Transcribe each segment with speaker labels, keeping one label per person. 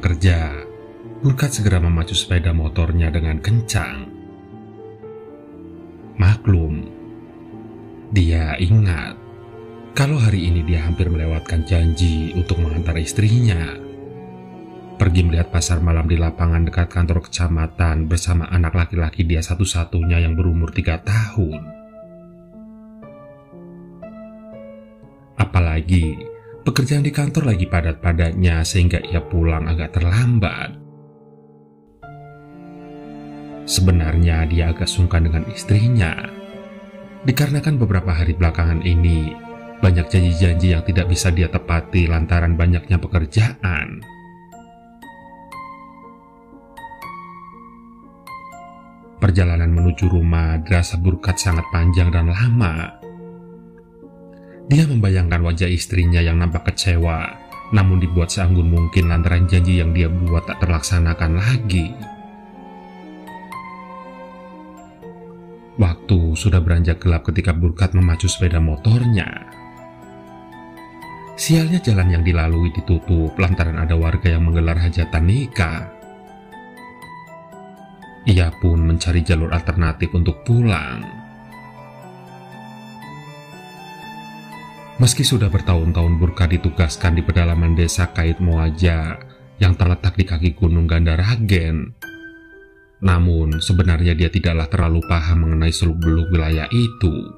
Speaker 1: pulang kerja, Burkat segera memacu sepeda motornya dengan kencang. Maklum, dia ingat kalau hari ini dia hampir melewatkan janji untuk mengantar istrinya pergi melihat pasar malam di lapangan dekat kantor kecamatan bersama anak laki-laki dia satu-satunya yang berumur 3 tahun. Apalagi pekerjaan di kantor lagi padat-padatnya sehingga ia pulang agak terlambat. Sebenarnya dia agak sungkan dengan istrinya, dikarenakan beberapa hari belakangan ini banyak janji-janji yang tidak bisa dia tepati lantaran banyaknya pekerjaan. Perjalanan menuju rumah dirasa Burkat sangat panjang dan lama. Dia membayangkan wajah istrinya yang nampak kecewa, namun dibuat seanggun mungkin lantaran janji yang dia buat tak terlaksanakan lagi. Waktu sudah beranjak gelap ketika Burkat memacu sepeda motornya. Sialnya jalan yang dilalui ditutup lantaran ada warga yang menggelar hajatan nikah. Ia pun mencari jalur alternatif untuk pulang. Meski sudah bertahun-tahun Burkat ditugaskan di pedalaman desa Kait Moaja yang terletak di kaki gunung Gandaragen, namun sebenarnya dia tidaklah terlalu paham mengenai seluk-beluk wilayah itu.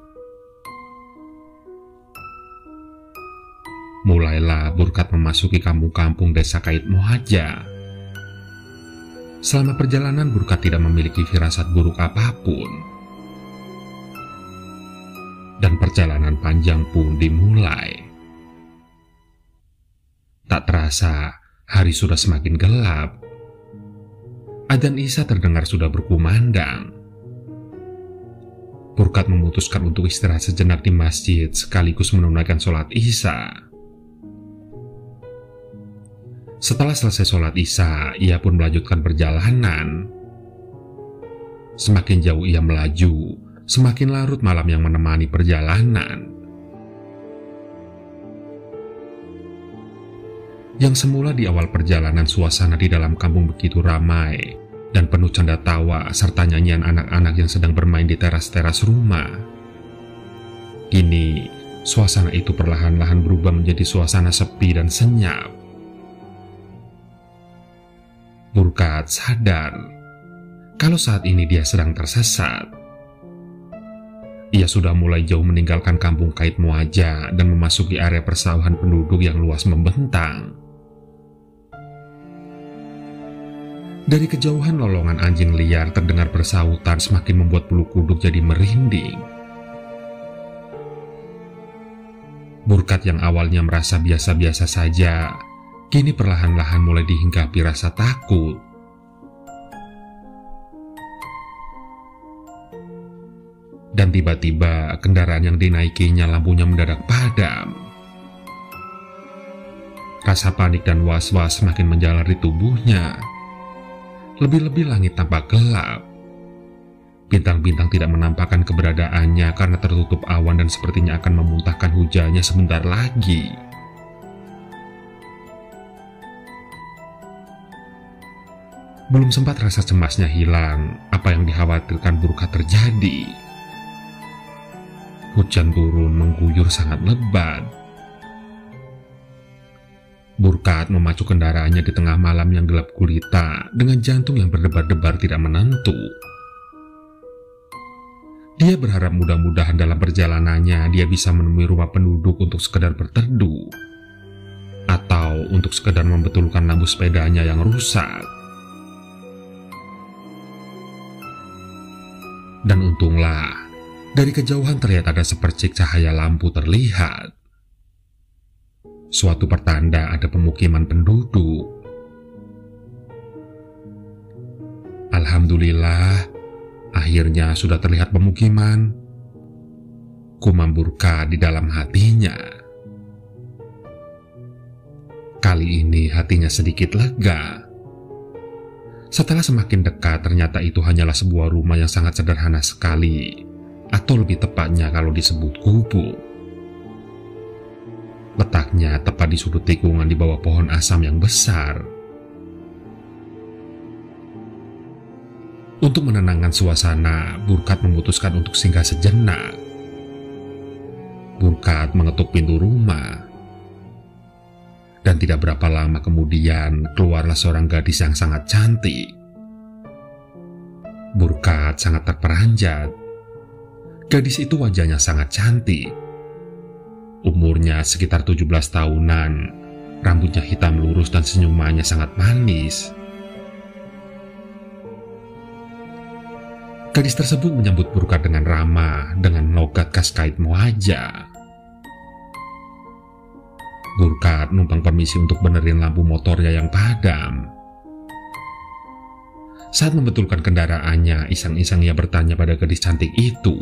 Speaker 1: Mulailah Burkat memasuki kampung-kampung desa Kait Moaja. Selama perjalanan Burkat tidak memiliki firasat buruk apapun. Dan perjalanan panjang pun dimulai. Tak terasa, hari sudah semakin gelap. Adzan Isya terdengar sudah berkumandang. Burkat memutuskan untuk istirahat sejenak di masjid sekaligus menunaikan sholat Isya. Setelah selesai sholat Isya, ia pun melanjutkan perjalanan. Semakin jauh ia melaju, semakin larut malam yang menemani perjalanan. Yang semula di awal perjalanan suasana di dalam kampung begitu ramai dan penuh canda tawa serta nyanyian anak-anak yang sedang bermain di teras-teras rumah. Kini, suasana itu perlahan-lahan berubah menjadi suasana sepi dan senyap. Burkat sadar kalau saat ini dia sedang tersesat. Ia sudah mulai jauh meninggalkan kampung Kait Moaja dan memasuki area persawahan penduduk yang luas membentang. Dari kejauhan lolongan anjing liar terdengar bersautan semakin membuat bulu kuduk jadi merinding. Burkat yang awalnya merasa biasa-biasa saja, kini perlahan-lahan mulai dihinggapi rasa takut. Dan tiba-tiba kendaraan yang dinaikinya lampunya mendadak padam. Rasa panik dan was-was semakin menjalar di tubuhnya. Lebih-lebih langit tampak gelap. Bintang-bintang tidak menampakkan keberadaannya karena tertutup awan dan sepertinya akan memuntahkan hujannya sebentar lagi. Belum sempat rasa cemasnya hilang, apa yang dikhawatirkan Burkat terjadi. Hujan turun mengguyur sangat lebat. Burkat memacu kendaraannya di tengah malam yang gelap gulita dengan jantung yang berdebar-debar tidak menentu. Dia berharap mudah-mudahan dalam perjalanannya dia bisa menemui rumah penduduk untuk sekedar berteduh, atau untuk sekedar membetulkan lampu sepedanya yang rusak. Dan untunglah, dari kejauhan terlihat ada sepercik cahaya lampu terlihat. Suatu pertanda ada pemukiman penduduk. Alhamdulillah, akhirnya sudah terlihat pemukiman. Gumam Burkat di dalam hatinya. Kali ini hatinya sedikit lega. Setelah semakin dekat, ternyata itu hanyalah sebuah rumah yang sangat sederhana sekali, atau lebih tepatnya kalau disebut gubuk. Letaknya tepat di sudut tikungan di bawah pohon asam yang besar. Untuk menenangkan suasana, Burkat memutuskan untuk singgah sejenak. Burkat mengetuk pintu rumah. Dan tidak berapa lama kemudian, keluarlah seorang gadis yang sangat cantik. Burkat sangat terperanjat. Gadis itu wajahnya sangat cantik. Umurnya sekitar 17 tahunan, rambutnya hitam lurus dan senyumannya sangat manis. Gadis tersebut menyambut Burkat dengan ramah, dengan logat khas kait Moaja. Burkat numpang permisi untuk benerin lampu motornya yang padam. Saat membetulkan kendaraannya, iseng-iseng ia bertanya pada gadis cantik itu,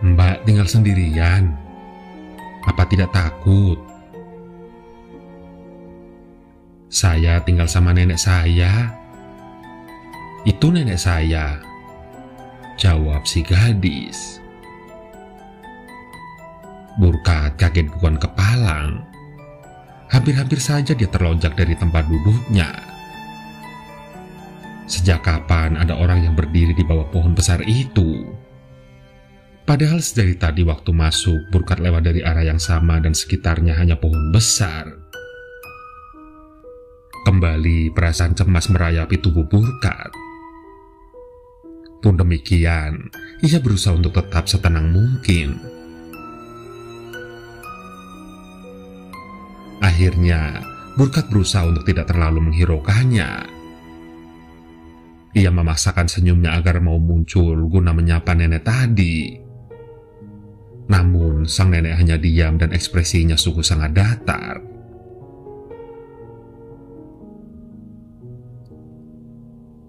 Speaker 1: "Mbak tinggal sendirian? Apa tidak takut?" "Saya tinggal sama nenek saya." "Itu nenek saya," jawab si gadis. Burkat kaget bukan kepalang. Hampir-hampir saja dia terlonjak dari tempat duduknya. Sejak kapan ada orang yang berdiri di bawah pohon besar itu? Padahal dari tadi waktu masuk, Burkat lewat dari arah yang sama dan sekitarnya hanya pohon besar. Kembali perasaan cemas merayapi tubuh Burkat. Pun demikian, ia berusaha untuk tetap setenang mungkin. Akhirnya, Burkat berusaha untuk tidak terlalu menghiraukannya. Ia memaksakan senyumnya agar mau muncul guna menyapa nenek tadi. Namun, sang nenek hanya diam dan ekspresinya sungguh sangat datar.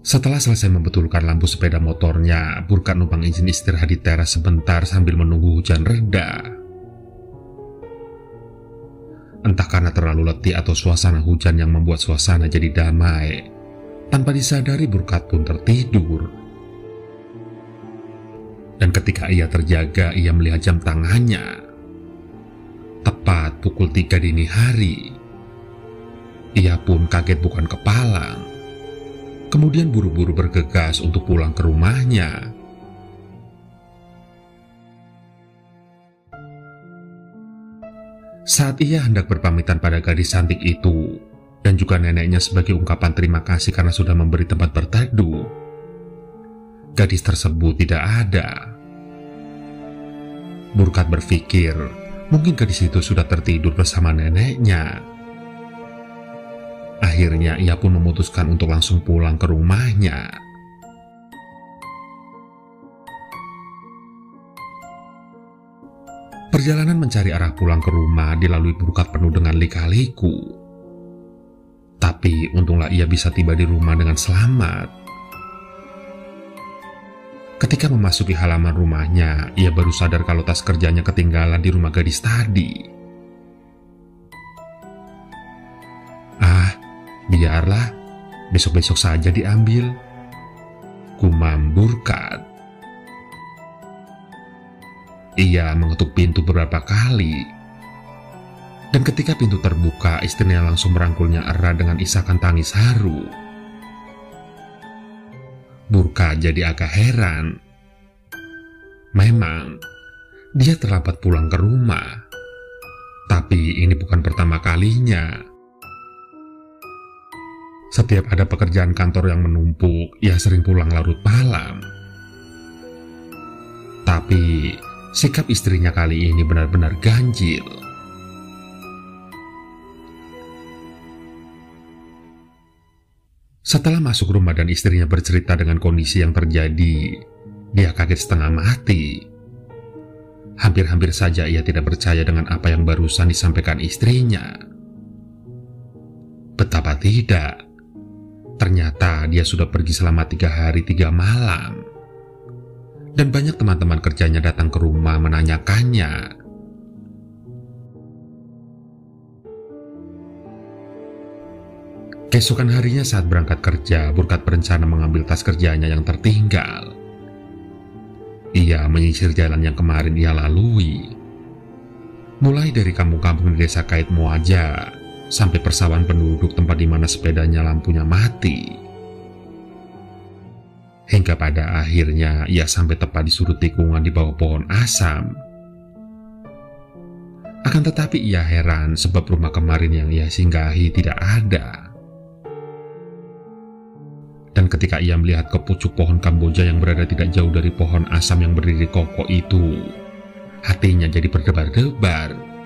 Speaker 1: Setelah selesai membetulkan lampu sepeda motornya, Burkat numpang izin istirahat di teras sebentar sambil menunggu hujan reda. Entah karena terlalu letih atau suasana hujan yang membuat suasana jadi damai, tanpa disadari Burkat pun tertidur. Dan ketika ia terjaga, ia melihat jam tangannya. Tepat pukul 3 dini hari. Ia pun kaget bukan kepalang. Kemudian buru-buru bergegas untuk pulang ke rumahnya. Saat ia hendak berpamitan pada gadis cantik itu, dan juga neneknya sebagai ungkapan terima kasih karena sudah memberi tempat berteduh, gadis tersebut tidak ada. Burkat berpikir, mungkin gadis itu sudah tertidur bersama neneknya. Akhirnya ia pun memutuskan untuk langsung pulang ke rumahnya. Perjalanan mencari arah pulang ke rumah dilalui Burkat penuh dengan lika-liku. Tapi untunglah ia bisa tiba di rumah dengan selamat. Ketika memasuki halaman rumahnya, ia baru sadar kalau tas kerjanya ketinggalan di rumah gadis tadi. "Biarlah, besok-besok saja diambil," gumam Burkat. Ia mengetuk pintu beberapa kali. Dan ketika pintu terbuka, istrinya langsung merangkulnya erat dengan isakan tangis haru. Burkat jadi agak heran. Memang, dia terlambat pulang ke rumah. Tapi ini bukan pertama kalinya. Setiap ada pekerjaan kantor yang menumpuk, ia sering pulang larut malam. Tapi, sikap istrinya kali ini benar-benar ganjil. Setelah masuk rumah dan istrinya bercerita dengan kondisi yang terjadi, dia kaget setengah mati. Hampir-hampir saja ia tidak percaya dengan apa yang barusan disampaikan istrinya. Betapa tidak. Ternyata dia sudah pergi selama 3 hari 3 malam. Dan banyak teman-teman kerjanya datang ke rumah menanyakannya. Keesokan harinya saat berangkat kerja, Burkat berencana mengambil tas kerjanya yang tertinggal. Ia menyisir jalan yang kemarin ia lalui. Mulai dari kampung-kampung di desa Kait Moaja, sampai persawahan penduduk tempat di mana sepedanya lampunya mati. Hingga pada akhirnya ia sampai tepat di sudut tikungan di bawah pohon asam. Akan tetapi ia heran sebab rumah kemarin yang ia singgahi tidak ada. Dan ketika ia melihat ke pucuk pohon Kamboja yang berada tidak jauh dari pohon asam yang berdiri kokoh itu, hatinya jadi berdebar-debar.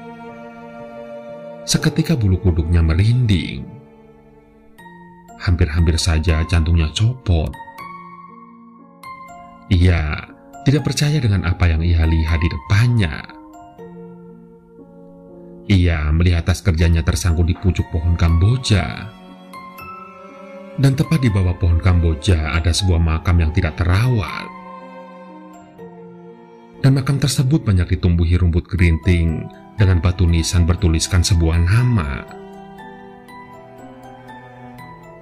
Speaker 1: Seketika bulu kuduknya merinding. Hampir-hampir saja jantungnya copot. Ia tidak percaya dengan apa yang ia lihat di depannya. Ia melihat tas kerjanya tersangkut di pucuk pohon Kamboja. Dan tepat di bawah pohon Kamboja ada sebuah makam yang tidak terawat. Dan makam tersebut banyak ditumbuhi rumput gerinting dengan batu nisan bertuliskan sebuah nama.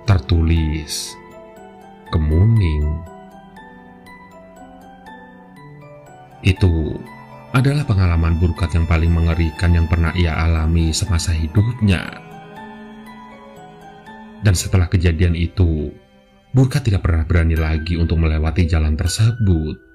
Speaker 1: Tertulis Kemuning. Itu adalah pengalaman burkat yang paling mengerikan yang pernah ia alami semasa hidupnya. Dan setelah kejadian itu, Burkat tidak pernah berani lagi untuk melewati jalan tersebut.